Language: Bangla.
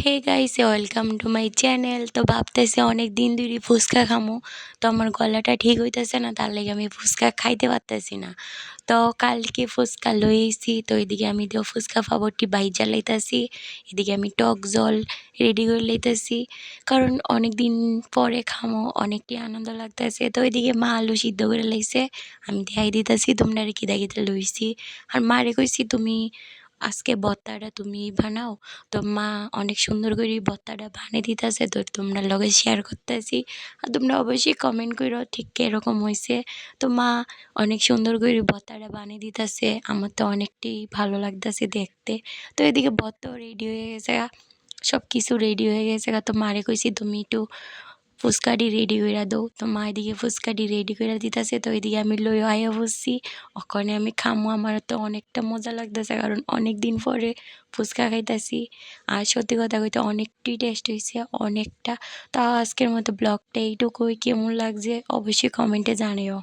Hey guys, welcome to my channel. তো ভাবতেছি অনেক দিন ধরে ফুচকা খামো, তো আমার গলাটা ঠিক হইতেছে না, তার লাগে আমি ফুচকা খাইতে পারতেছি না। তো কালকে ফুচকা লই আইছি, তো এদিকে আমি তো ফুচকা পাপড়টি বাইজা লাইতাছি, এদিকে আমি টক জল রেডি করে লইতেছি, কারণ অনেক দিন পরে খামো, অনেকটি আনন্দ লাগতেছে। তো এদিকে মা আলু সিদ্ধ করে লাইছে, আমি দেখাই দিতেছি তোমরা কি দেখিতে লইছি। আর মারে কইছি তুমি আজকে ভর্তাটা তুমি বানাও। তো মা অনেক সুন্দর করে ভর্তাটা বানিয়ে দিতেছে, তো তোমরা লগে শেয়ার করতেছি। আর তোমরা অবশ্যই কমেন্ট করো ঠিক কীরকম হয়েছে। তো মা অনেক সুন্দর করে ভর্তাটা বানিয়ে দিতেছে, আমার তো অনেকটাই ভালো লাগতেছে দেখতে। তো এদিকে ভর্তাও রেডি হয়ে গেছে, সব কিছু রেডি হয়ে গেছে। তো মারে কইছি তুমি একটু ফুচকাটি রেডি করে দাও। তো মা এদিকে ফুচকাটি রেডি করে দিতেছে, তো এদিকে আমি লই আয়া বসছি, ওখানে আমি খামো। আমার তো অনেকটা মজা লাগতেছে, কারণ অনেক দিন পরে ফুচকা খাইতেছি। আর সত্যি কথা কইতে অনেকটাই টেস্ট হয়েছে, অনেকটা। তো আজকের মতো ব্লগটা এইটুকুই, কেমন লাগছে অবশ্যই কমেন্টে জানিও।